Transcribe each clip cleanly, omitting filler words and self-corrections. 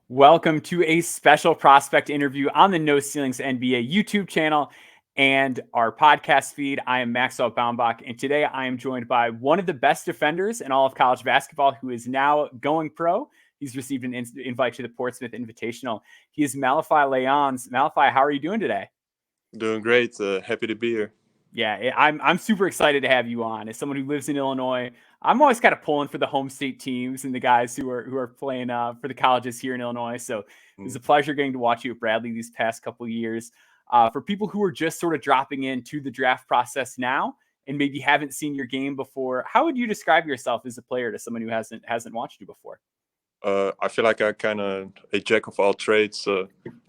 Welcome to a special prospect interview on the No Ceilings NBA YouTube channel and our podcast feed. I am Maxwell, and today I am joined by one of the best defenders in all of college basketball who is now going pro. He's received an invite to the Portsmouth Invitational. He is Malevy Leons. Malevy, how are you doing today? Doing great. Happy to be here. Yeah, I'm super excited to have you on. As someone who lives in Illinois, I'm always kind of pulling for the home state teams and the guys who are playing for the colleges here in Illinois. So it was a pleasure getting to watch you at Bradley these past couple of years. For people who are just sort of dropping into the draft process now and maybe haven't seen your game before, how would you describe yourself as a player to someone who hasn't watched you before? I feel like I kind of a jack of all trades.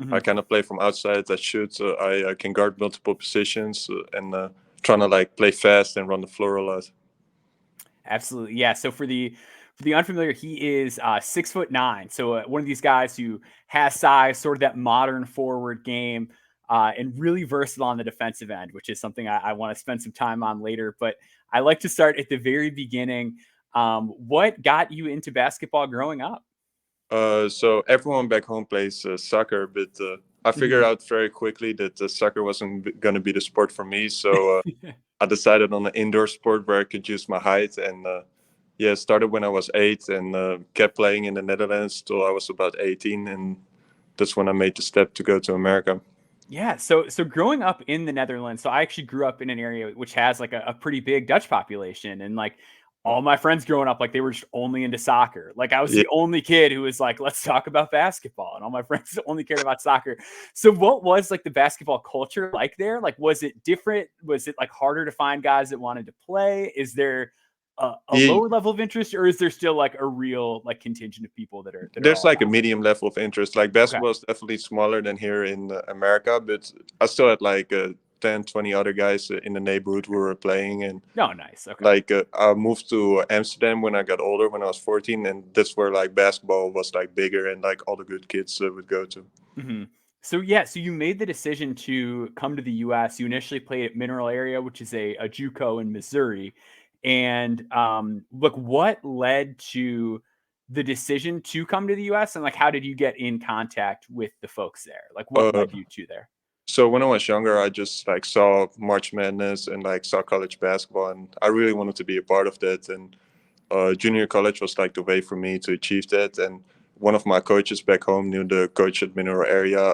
I kind of play from outside. I shoot. I can guard multiple positions and trying to like play fast and run the floor a lot. Absolutely, yeah. So for the unfamiliar, he is 6'9", so one of these guys who has size, sort of that modern forward game, and really versatile on the defensive end, which is something I want to spend some time on later. But I like to start at the very beginning. What got you into basketball growing up? So everyone back home plays soccer, but I figured out very quickly that soccer wasn't going to be the sport for me. So I decided on an indoor sport where I could use my height. And it started when I was 8 and kept playing in the Netherlands till I was about 18. And that's when I made the step to go to America. Yeah, so growing up in the Netherlands, so I actually grew up in an area which has like a pretty big Dutch population, and like all my friends growing up, like they were just only into soccer. Like I was Yeah. the only kid who was like, let's talk about basketball, and all my friends only cared about soccer. So what was like the basketball culture like there? Like, was it different? Was it like harder to find guys that wanted to play? Is there a Yeah, lower level of interest, or is there still like a real like contingent of people that are there's all like a about medium level of interest. Like it? Okay. basketball is definitely smaller than here in America, but I still had like 10, 20 other guys in the neighborhood who were playing. And No, nice. Okay. like I moved to Amsterdam when I got older, when I was 14, and that's where like basketball was like bigger and like all the good kids would go to. Mm-hmm. So yeah, so you made the decision to come to the U.S. You initially played at Mineral Area, which is a JUCO in Missouri, and look, what led to the decision to come to the U.S. and like how did you get in contact with the folks there? Like what Uh, led you to there? so when I was younger, I just like saw March Madness and like saw college basketball, and I really wanted to be a part of that. And junior college was like the way for me to achieve that. And one of my coaches back home knew the coach at Mineral Area,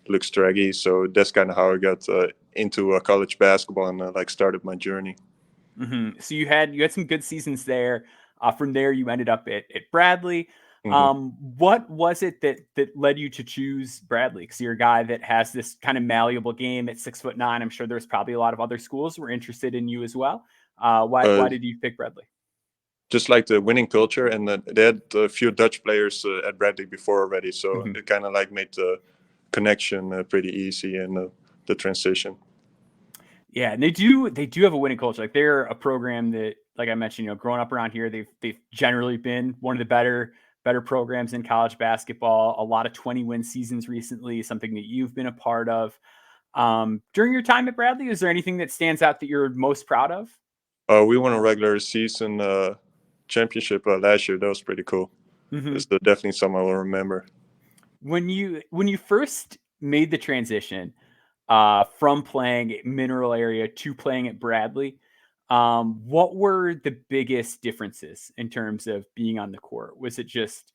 Luke Straggy. So that's kind of how I got into college basketball and like started my journey. Mm-hmm. So you had some good seasons there. From there, you ended up at Bradley. Hmm. What was it that led you to choose Bradley? Because you're a guy that has this kind of malleable game at 6'9". I'm sure there's probably a lot of other schools who were interested in you as well. Why Uh, did you pick Bradley? just like the winning culture, and they had a few Dutch players at Bradley before already, so Mm-hmm. it kind of like made the connection pretty easy and the transition. Yeah, and they do have a winning culture. Like they're a program that, like I mentioned, growing up around here, they've generally been one of the better programs in college basketball. A lot of 20-win seasons recently, something that you've been a part of. During your time at Bradley, is there anything that stands out that you're most proud of? We won a regular season championship last year. That was pretty cool. Mm-hmm. It's definitely something I will remember. When you first made the transition from playing at Mineral Area to playing at Bradley, what were the biggest differences in terms of being on the court? Was it just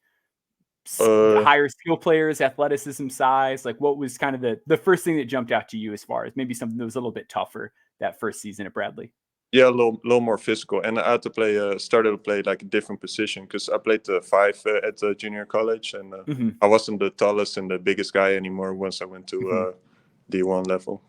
Uh, higher skill players, athleticism, size? Like, what was kind of the first thing that jumped out to you as far as maybe something that was a little bit tougher that first season at Bradley? yeah, a little more physical, and I had to play. Started to play like a different position because I played the five at junior college, and Mm-hmm. I wasn't the tallest and the biggest guy anymore once I went to Mm-hmm. D1 level.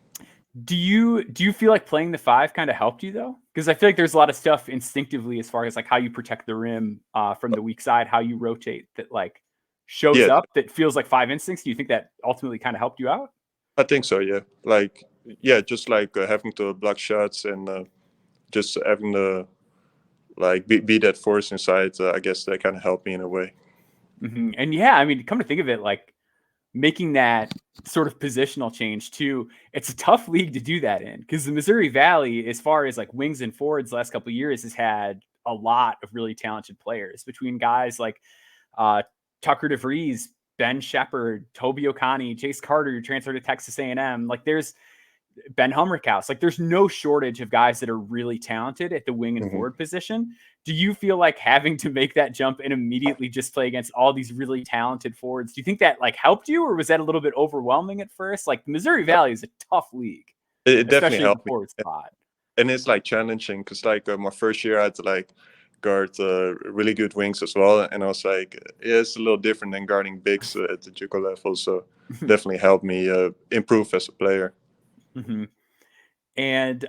Do you feel like playing the five kind of helped you though? Because I feel like there's a lot of stuff instinctively as far as like how you protect the rim from the weak side, how you rotate that like shows Yeah, up that feels like five instincts. Do you think that ultimately kind of helped you out? I think so. Yeah, like yeah, just like having to block shots and just having to like be that force inside. I guess that kind of helped me in a way. Mm-hmm. And yeah, I mean, come to think of it, like making that sort of positional change too, it's a tough league to do that in because the Missouri Valley, as far as like wings and forwards, the last couple of years has had a lot of really talented players between guys like uh, Tucker DeVries Ben Shepherd, Toby Okani, Chase Carter, who transferred to Texas A&M. Like there's Ben Humrickhouse. Like there's no shortage of guys that are really talented at the wing and forward position. Do you feel like having to make that jump and immediately just play against all these really talented forwards, do you think that like helped you, or was that a little bit overwhelming at first? Like Missouri Valley is a tough league, It definitely especially in the helped me. forward spot. And it's like challenging because like my first year I had to like guard really good wings as well, and I was like, yeah, it's a little different than guarding bigs at the JUCO level, so definitely helped me improve as a player. And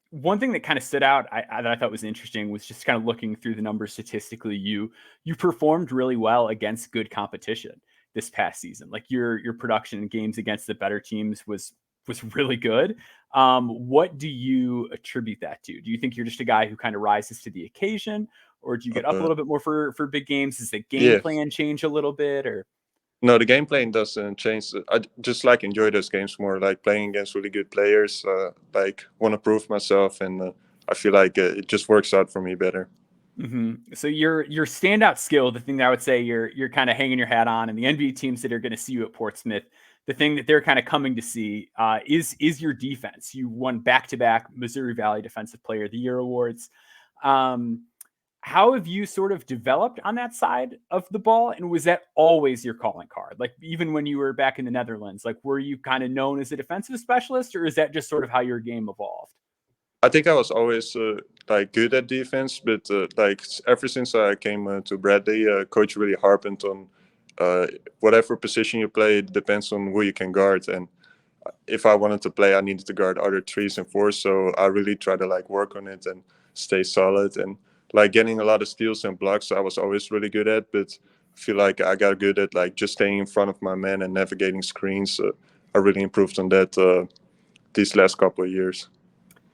one thing that kind of stood out that I thought was interesting was just kind of looking through the numbers statistically. You performed really well against good competition this past season. Like your production in games against the better teams was really good. What do you attribute that to? Do you think you're just a guy who kind of rises to the occasion, or do you get up a little bit more for big games? Does the game plan change a little bit, or? No, the game playing doesn't change. I just like enjoy those games more, like playing against really good players. Like want to prove myself, and I feel like it just works out for me better. So your standout skill, the thing that I would say you're kind of hanging your hat on, and the NBA teams that are going to see you at Portsmouth, the thing that they're kind of coming to see is your defense. You won back-to-back Missouri Valley Defensive Player of the Year awards. How have you sort of developed on that side of the ball? And was that always your calling card? Like even when you were back in the Netherlands, like were you kind of known as a defensive specialist, or is that just sort of how your game evolved? I think I was always like good at defense, but like ever since I came to Bradley, coach really harped on whatever position you play, it depends on who you can guard. And if I wanted to play, I needed to guard other threes and fours. So I really try to like work on it and stay solid, and like getting a lot of steals and blocks I was always really good at, but I feel like I got good at like just staying in front of my man and navigating screens. I really improved on that these last couple of years.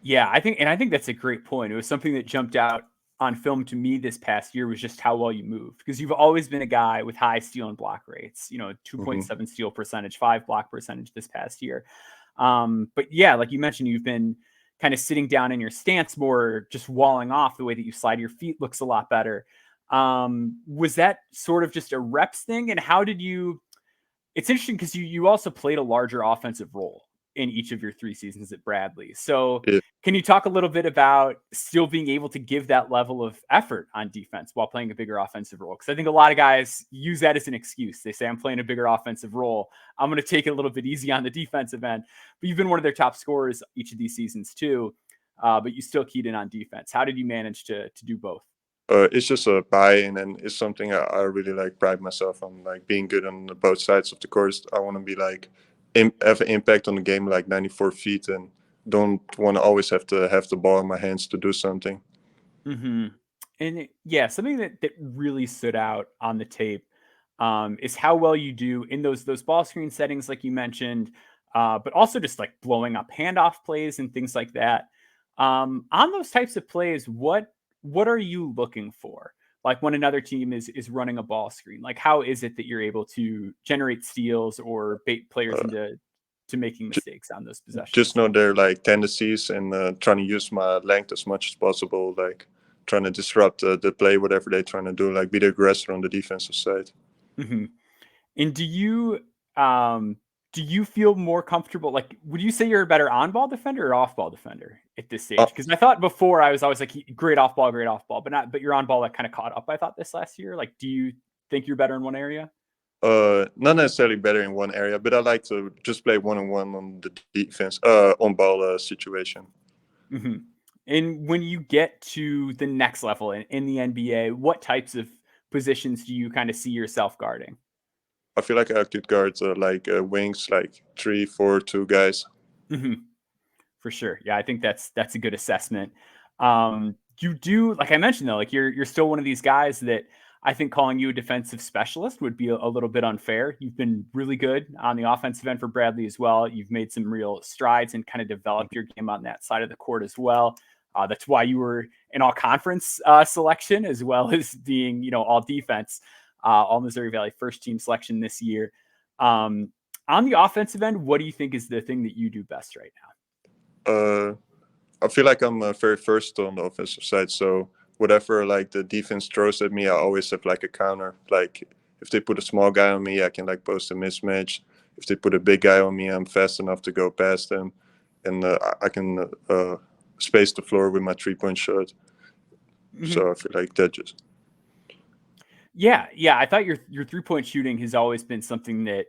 Yeah, I think that's a great point. It was something that jumped out on film to me this past year was just how well you moved, because you've always been a guy with high steal and block rates, 2.7 steal percentage, 5 block percentage this past year. But yeah, like you mentioned, you've been kind of sitting down in your stance more, just walling off. The way that you slide your feet looks a lot better. Was that sort of just a reps thing? And how did you, it's interesting because you also played a larger offensive role in each of your 3 seasons at Bradley. So Yeah. Can you talk a little bit about still being able to give that level of effort on defense while playing a bigger offensive role? Because I think a lot of guys use that as an excuse. They say, I'm playing a bigger offensive role, I'm going to take it a little bit easy on the defensive end. But you've been one of their top scorers each of these seasons too, but you still keyed in on defense. How did you manage to do both? It's just a buy-in, and it's something I really like pride myself on, like being good on both sides of the course. I want to be like have an impact on the game, like 94 feet, and don't want to always have to have the ball in my hands to do something. And something that really stood out on the tape is how well you do in those ball screen settings, like you mentioned, but also just like blowing up handoff plays and things like that. On those types of plays, what are you looking for? Like when another team is running a ball screen, like how is it that you're able to generate steals or bait players into making mistakes on those possessions? Just know their like tendencies, and trying to use my length as much as possible, like trying to disrupt the play, whatever they're trying to do, like be the aggressor on the defensive side. And do you feel more comfortable? Like, would you say you're a better on-ball defender or off-ball defender at this stage? Because I thought before I was always like great off-ball, but your on-ball that kind of caught up. I thought this last year. Like, do you think you're better in one area? Not necessarily better in one area, but I like to just play one-on-one on the defense, on-ball situation. And when you get to the next level in the NBA, what types of positions do you kind of see yourself guarding? I feel like I could guard wings, like 3, 4, 2 guys. For sure. Yeah, I think that's a good assessment. You do, like I mentioned though, like you're still one of these guys that I think calling you a defensive specialist would be a little bit unfair. You've been really good on the offensive end for Bradley as well. You've made some real strides and kind of developed your game on that side of the court as well. That's why you were an all conference selection, as well as being, all defense, all Missouri Valley first team selection this year. On the offensive end, what do you think is the thing that you do best right now? I feel like I'm very versatile on the offensive side. So whatever like the defense throws at me, I always have like a counter. Like if they put a small guy on me, I can like post a mismatch. If they put a big guy on me, I'm fast enough to go past them, and I can space the floor with my 3-point shot. So I feel like that just. Yeah. I thought your 3-point shooting has always been something that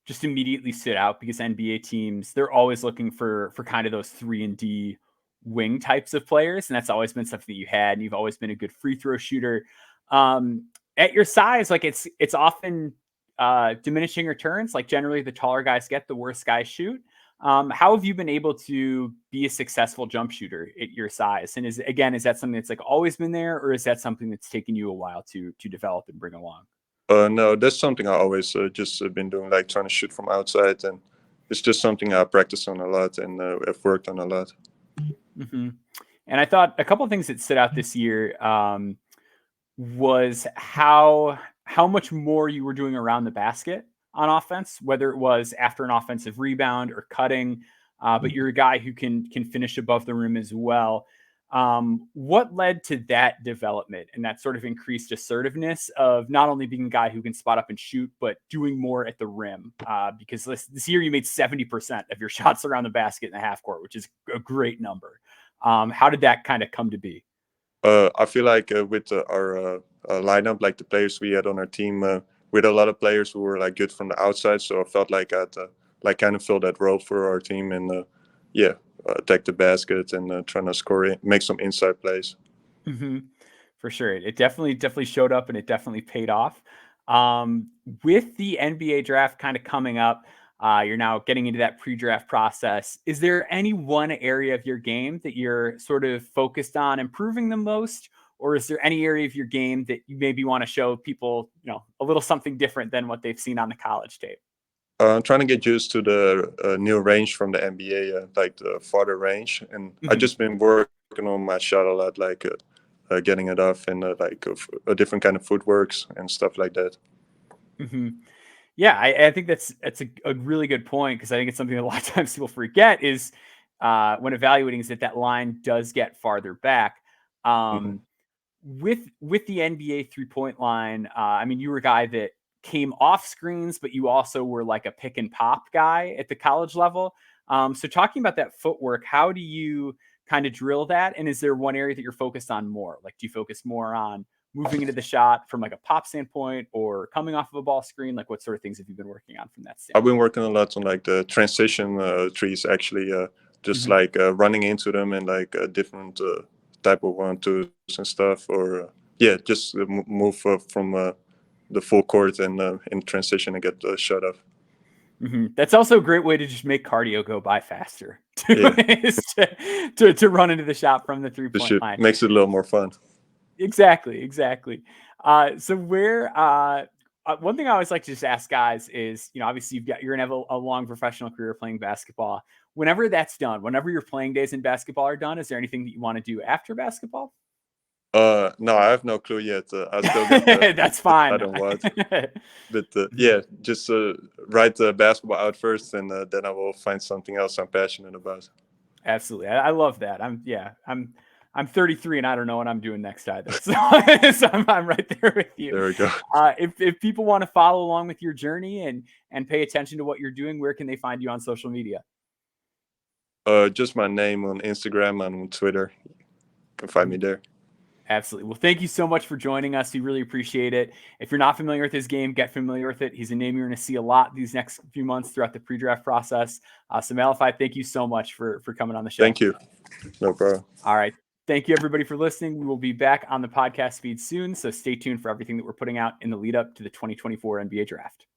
just immediately stood out, because NBA teams, they're always looking for kind of those 3-and-D wing types of players, and that's always been something that you had. And you've always been a good free throw shooter. At your size, like it's often diminishing returns. Like generally, the taller guys get, the worse guys shoot. How have you been able to be a successful jump shooter at your size? And is that something that's like always been there, or is that something that's taken you a while to develop and bring along? No, that's something I always just been doing, like trying to shoot from outside, and it's just something I practice on a lot and have worked on a lot. And I thought a couple of things that stood out this year was how much more you were doing around the basket on offense, whether it was after an offensive rebound or cutting, but you're a guy who can finish above the rim as well. What led to that development and that sort of increased assertiveness of not only being a guy who can spot up and shoot, but doing more at the rim? Because this year you made 70% of your shots around the basket in the half court, which is a great number. How did that kind of come to be? I feel like with our lineup, like the players we had on our team, we had a lot of players who were like good from the outside. So I felt like I'd like kind of fill that role for our team and attack the basket and trying to score, make some inside plays. For sure, it definitely showed up, and it definitely paid off. With the NBA draft kind of coming up, you're now getting into that pre-draft process. Is there any one area of your game that you're sort of focused on improving the most? Or is there any area of your game that you maybe want to show people, a little something different than what they've seen on the college tape? I'm trying to get used to the new range from the NBA, like the farther range. And I've just been working on my shot a lot, like getting it off and like a different kind of footworks and stuff like that. Yeah, I think that's a really good point, because I think it's something that a lot of times people forget is when evaluating, is that line does get farther back. With the NBA 3-point line, I mean, you were a guy that came off screens, but you also were like a pick and pop guy at the college level. So talking about that footwork, how do you kind of drill that? And is there one area that you're focused on more? Like, do you focus more on moving into the shot from like a pop standpoint, or coming off of a ball screen? Like, what sort of things have you been working on from that standpoint? I've been working a lot on like the transition trees, actually, just like running into them and like different type of 1-2s and stuff, or just move from the full court and in transition and get the shot off. That's also a great way to just make cardio go by faster, to run into the shot from the 3-point line. Makes it a little more fun. Exactly. So where one thing I always like to just ask guys is, obviously you're gonna have a long professional career playing basketball. Whenever that's done, whenever your playing days in basketball are done, is there anything that you want to do after basketball? No, I have no clue yet. I still get that's fine. I don't want, but just write the basketball out first, and then I will find something else I'm passionate about. Absolutely, I love that. I'm 33 and I don't know what I'm doing next either. So, I'm right there with you. There we go. If people want to follow along with your journey and pay attention to what you're doing, where can they find you on social media? Just my name on Instagram and on Twitter. You can find me there. Absolutely. Well, thank you so much for joining us. We really appreciate it. If you're not familiar with his game, get familiar with it. He's a name you're going to see a lot these next few months throughout the pre-draft process. So Malevy, thank you so much for coming on the show. Thank you. No problem. All right. Thank you, everybody, for listening. We will be back on the podcast feed soon, so stay tuned for everything that we're putting out in the lead up to the 2024 NBA Draft.